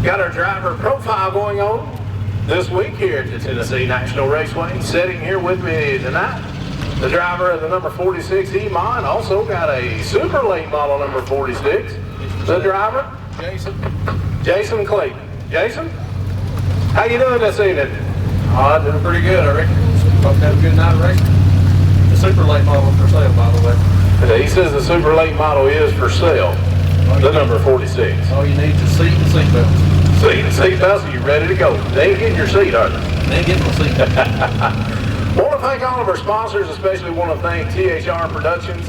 Got our driver profile going on this week here at the Tennessee National Raceway. Sitting here with me tonight, the driver of the number 46 E-Mod, also got a super late model number 46. The driver, Jason Clayton. Jason, how you doing this evening? I'm doing pretty good, I reckon. Hope to have a good night of racing. The super late model for sale, by the way. He says the super late model is for sale. The number 46. All you need is a seat and seatbelts. Seat and seatbelts, and you're ready to go. They ain't getting your seat, are they? They ain't getting my seat. Want to thank all of our sponsors, especially want to thank THR Productions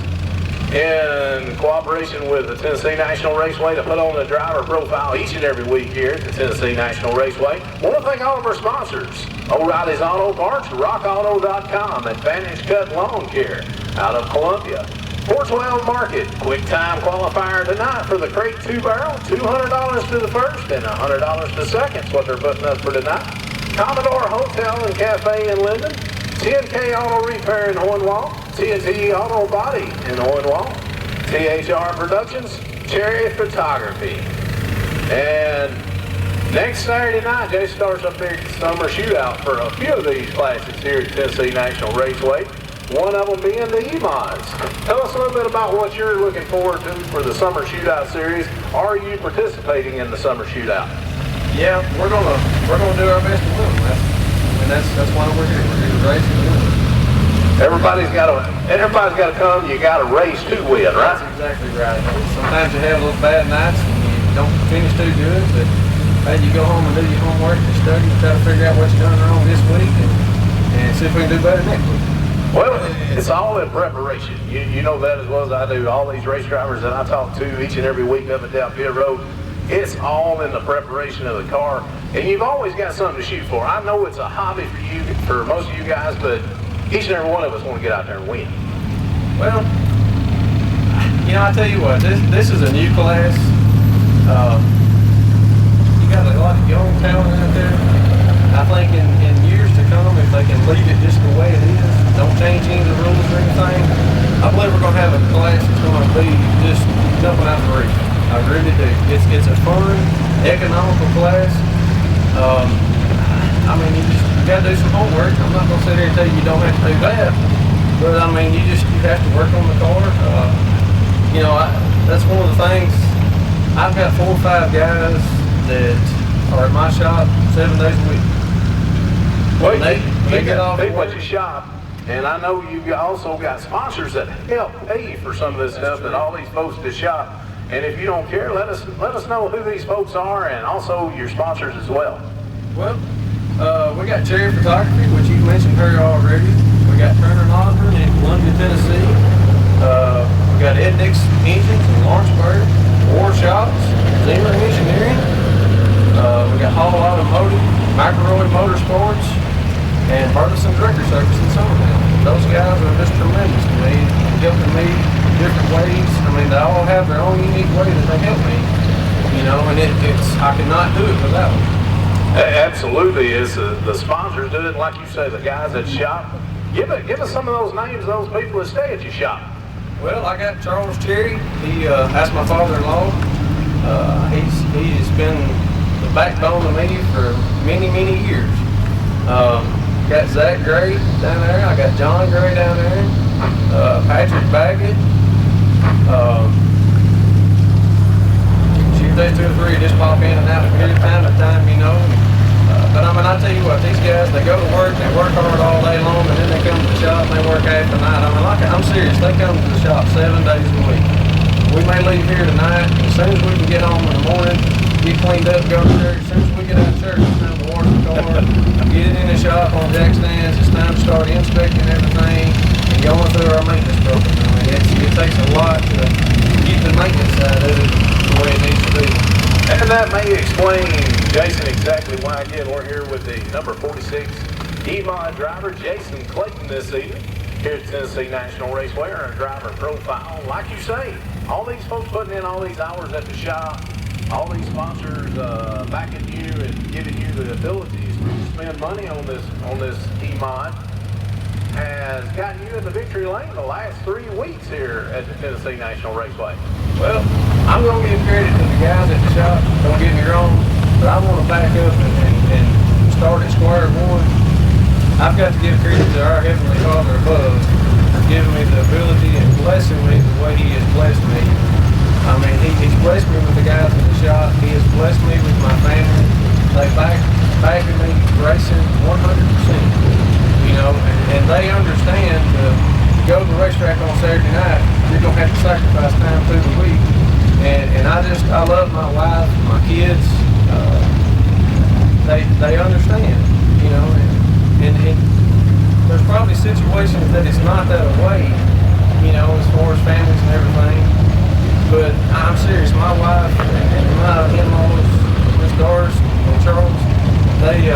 in cooperation with the Tennessee National Raceway to put on the driver profile each and every week here at the Tennessee National Raceway. Want to thank all of our sponsors: O'Reilly's Auto Parts, RockAuto.com, Advantage Cut Lawn Care out of Columbia, 412 Market, Quick Time Qualifier tonight for the crate 2-barrel, $200 to the first and $100 to the second. That's what they're putting up for tonight. Commodore Hotel and Cafe in Linden, 10K Auto Repair in Hohenwald, TNT Auto Body in Hohenwald, THR Productions, Cherry Photography. And next Saturday night, Jay starts up their summer shootout for a few of these classes here at Tennessee National Raceway. One of them being the E-Mods. Tell us a little bit about what you're looking forward to for the summer shootout series. Are you participating in the summer shootout? Yeah, we're gonna do our best to win. That's why we're here. We're here to race and win. Everybody's got to come. You got to race to win, right? That's exactly right. Sometimes you have a little bad nights and you don't finish too good, but hey, you go home and do your homework and study and try to figure out what you've done wrong this week and see if we can do better next week. Well, it's all in preparation. You know that as well as I do. All these race drivers that I talk to each and every week up and down pit road, it's all in the preparation of the car. And you've always got something to shoot for. I know it's a hobby for you, for most of you guys, but each and every one of us want to get out there and win. Well, you know, I tell you what, this is a new class. You got a lot of young talent out there. I think in years to come, if they can leave it just the way it is, don't change any of the rules or anything, I believe we're going to have a class that's going to be just jumping out the roof. I really do. It's a fun, economical class. I mean, you got to do some homework. I'm not going to sit here and tell you you don't have to do that, but I mean, you have to work on the car. You know, that's one of the things. I've got 4 or 5 guys that are at my shop 7 days a week. Well, they get off people at your shop, and I know you've also got sponsors that help pay for some of this stuff that all these folks at the shop. And if you don't care, let us know who these folks are and also your sponsors as well. Well, we got Cherry Photography, which you mentioned her already. We got Turner Osborne in Columbia, Tennessee. We got Ed Nix Engines in Lawrenceburg, War Shops, Zimmer Engineering. We got Hall Automotive, Microroid Motorsports, and Burleson Director Service in Summerville. Those guys are just tremendous to me, helping me different ways. I mean, they all have their own unique way that they help me. You know, and I could not do it without them. Absolutely, is the sponsors do it, like you say, the guys at shop. Give us some of those names of those people that stay at your shop. Well, I got Charles Cherry. That's my father-in-law. He's been the backbone of me for many, many years. Got Zach Gray down there. I got John Gray down there. Patrick Baggett. There's 2 or 3 just pop in and out from here time to time, you know. But I mean, I tell you what, these guys, they go to work, they work hard all day long, and then they come to the shop and they work half the night. I mean, I'm serious, they come to the shop 7 days a week. We may leave here tonight, and as soon as we can get home in the morning, get cleaned up, go to church. As soon as we get out of church, it's time to wash the car, get it in the shop on jack stands. It's time to start inspecting everything and going through our maintenance program. I mean, it takes a lot to keep the maintenance side of it the way it needs to be. And that may explain, Jason, exactly why, again, we're here with the number 46 E-Mod driver, Jason Clayton, this evening here at Tennessee National Raceway, our driver profile. Like you say, all these folks putting in all these hours at the shop, all these sponsors backing you and giving you the abilities to spend money on this E-Mod has gotten you in the victory lane the last 3 weeks here at the Tennessee National Raceway. Well, I'm going to give credit to the guys at the shop. Don't get me wrong. But I want to back up and start at square one. I've got to give credit to our Heavenly Father above, giving me the ability and blessing me the way He has blessed me. I mean, He's blessed me with the guys in the shop. He has blessed me with my family. They backing me racing 100%. You know, and they understand to go to the racetrack on Saturday night, you're going to have to sacrifice time through the week. And I love my wife, my kids. They understand, you know, and there's probably situations that it's not that way, you know, as far as families and everything. But I'm serious, my wife and my in-laws, Miss Doris and Charles, they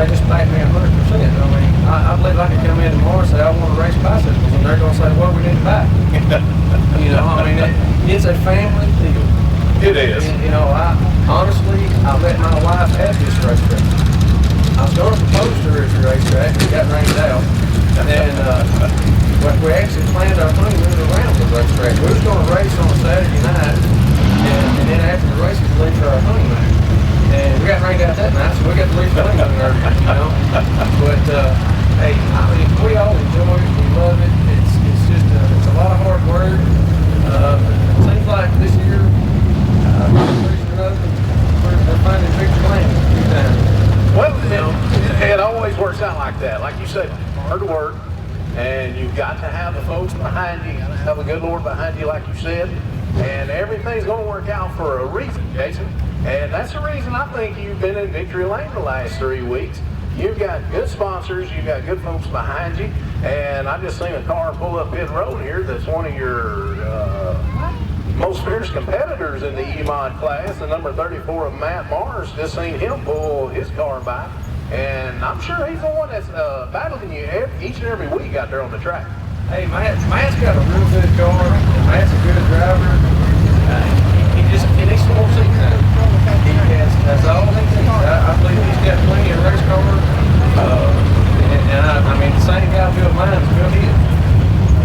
just back me 100%. I mean, I believe I could come in tomorrow and say I want to race bicycles, and they're going to say, well, we need to back. You know, I mean, it's a family deal. It is. You know, I let my wife have this racetrack. I was going to propose to her at the racetrack, and it got rained out. And then we actually planned our honeymoon around the racetrack. We was going to race on a Saturday night, and then after the race, we leave for our honeymoon. And we got rained out that night, so we got to leave for honeymoon earlier, you know. But hey, I mean, we all enjoy it. We love it. It's just it's a lot of hard work. It seems like this year, we're finding victory lane a few times. Well, it always works out like that. Like you said, hard work, and you've got to have the folks behind you. You got to have the good Lord behind you, like you said. And everything's going to work out for a reason, Jason. And that's the reason I think you've been in victory lane the last 3 weeks. You've got good sponsors, you've got good folks behind you, and I just seen a car pull up pit road here that's one of your most fierce competitors in the E-Mod class, the number 34 of Matt Mars. Just seen him pull his car by, and I'm sure he's the one that's battling you each and every week out there on the track. Hey, Matt's got a real good car, and Matt's a good driver. He needs some more seat time. That's all he needs. I believe he's got plenty of race cars. And I mean, the same guy built mine is built his.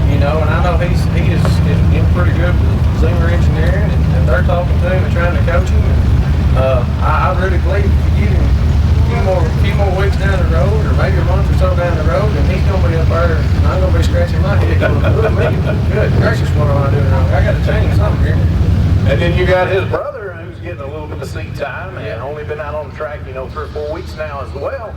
You know, and I know he is in pretty good with Zimmer Engineering, and they're talking to him and trying to coach him. And I really believe if you give him a few more weeks down the road, or maybe a month or so down the road, and he's going to be up there, and I'm going to be scratching my head going, good gracious, what am I doing wrong? I got to change something here. And then you got his brother who's getting a little bit of seat time and only been out on the track, 3 or 4 weeks now as well.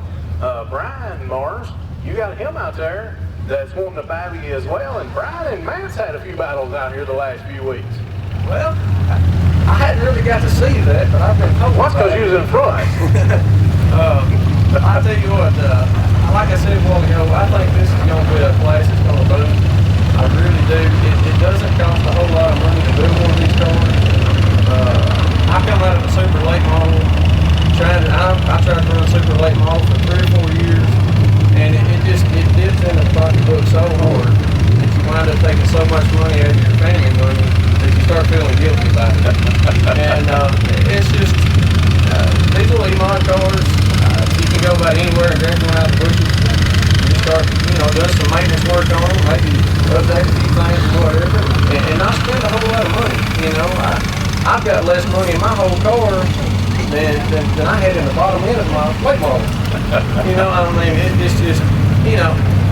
Brian Mars, you got him out there that's wanting to battle you as well. And Brian and Matt's had a few battles out here the last few weeks. Well, I hadn't really got to see that, but I've been told. Well, that's because you was in front. I tell you what, like I said a while ago, I think this is going to be a class that's going to boom. I really do. It doesn't cost a whole lot of money to build one of these cars. I come out of a super late model. I tried to run a super late model for 3 or 4 years, and it dips in the pocketbook so hard that you wind up taking so much money out of your family money that you start feeling guilty about it. And it's just these little E-Mod cars. You can go about anywhere and drink them out of the bushes. You start, doing some maintenance work on them, maybe update a few things or whatever, and not spend a whole lot of money. I've got less money in my whole car than I had in the bottom end of my late model. I mean, it's just,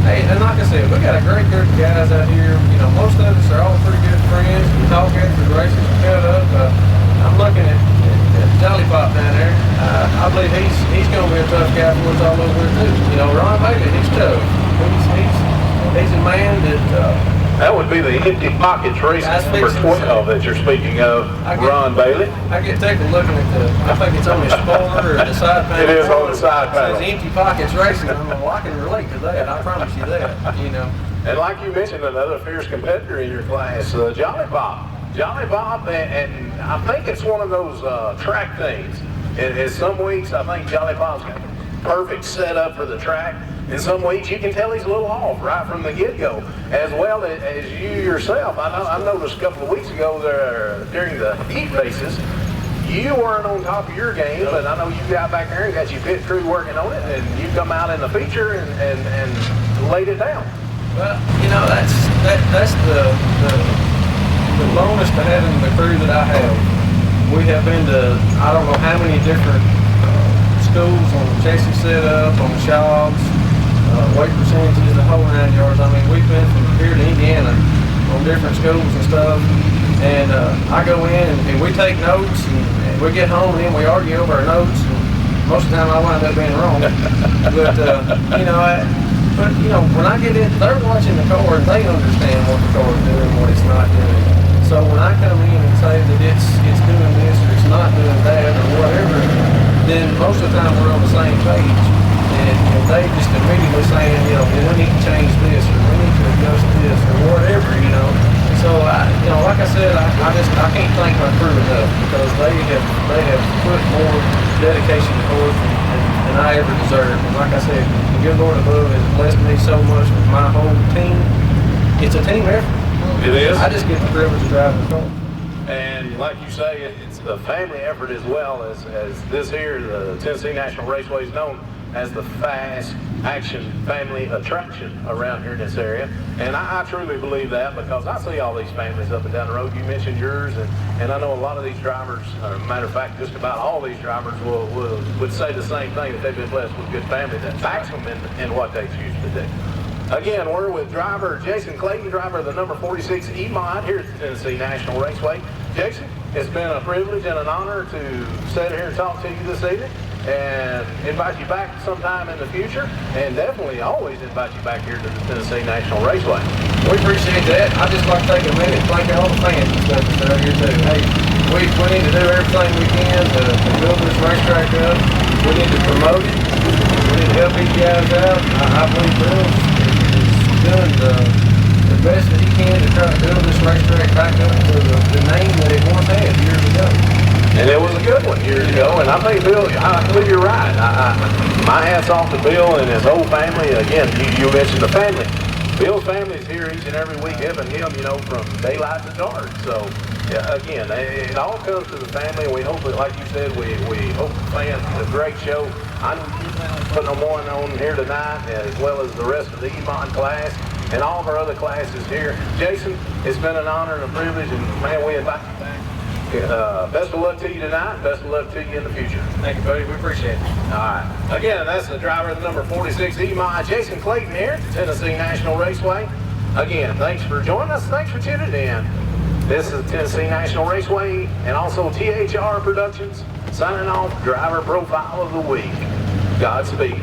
hey, and like I said, we got a great group of guys out here. Most of us are all pretty good friends. We talk after the races are cut up. I'm looking at Jolly Pop down there. I believe he's going to be a tough guy for us all over here too. Ron Bailey, he's tough. He's a man that would be the Empty Pockets Racing number 12 that you're speaking of, Ron Bailey. I get tickled looking at I think it's on the spoiler or the side panel. It is on the side panel. It says Empty Pockets Racing. I can relate to that. I promise you that. And like you mentioned, another fierce competitor in your class, Jolly Pop. Jolly Pop, and I think it's one of those track things. In some weeks, I think Jolly Pop's got the perfect setup for the track. In some weeks, you can tell he's a little off right from the get-go, as well as you yourself. I noticed a couple of weeks ago there during the heat races, you weren't on top of your game, but I know you got back there and got your pit crew working on it, and you come out in the feature and laid it down. Well, that's the bonus to having the crew that I have. We have been to, I don't know how many different schools on the chassis setup, on the shops, weight percentages, the whole 9 yards. I mean, we've been from here to Indiana on different schools and stuff. And I go in and we take notes and we get home and then we argue over our notes. And most of the time I wind up being wrong. But when I get in, they're watching the car and they understand what the car is doing, what it's not doing. So when I come in and say that it's doing this or it's not doing that or whatever, then most of the time we're on the same page. And they just immediately saying, we need to change this or we need to adjust this or whatever, So like I said, I can't thank my crew enough because they have put more dedication forth than I ever deserved. And like I said, the good Lord above has blessed me so much with my whole team. It's a team effort. It is. I just get the privilege of driving the car. And like you say, it's a family effort as well as this here, the Tennessee National Raceway is known as the fast action family attraction around here in this area. And I truly believe that because I see all these families up and down the road. You mentioned yours, and I know a lot of these drivers, matter of fact, just about all these drivers would say the same thing, that they've been blessed with good family that backs them in what they choose to do. Again, we're with driver Jason Clayton, driver of the number 46 E-Mod here at the Tennessee National Raceway. Jason, it's been a privilege and an honor to sit here and talk to you this evening and invite you back sometime in the future, and definitely always invite you back here to the Tennessee National Raceway. We appreciate that. I'd just like to take a minute to thank all the fans and stuff that are here too. Hey, we need to do everything we can to build this racetrack up. We need to promote it. We need to help these guys out. I believe Bill's done the best that he can to try to build this racetrack back up to the name that it once had years ago. And it was a good one years ago, and I think, Bill, I believe you're right. My hat's off to Bill and his whole family. Again, you mentioned the family. Bill's family is here each and every week helping him, from daylight to dark. So, again, it all comes to the family, and we hope that, like you said, we hope the fans get a great show. I know you're putting one on here tonight, as well as the rest of the E-Mod class and all of our other classes here. Jason, it's been an honor and a privilege, and man, we invite you back. Best of luck to you tonight. Best of luck to you in the future. Thank you, buddy. We appreciate it. All right. Again, that's the driver of the number 46 E-Mod, Jason Clayton here at the Tennessee National Raceway. Again, thanks for joining us. Thanks for tuning in. This is the Tennessee National Raceway and also THR Productions signing off driver profile of the week. Godspeed.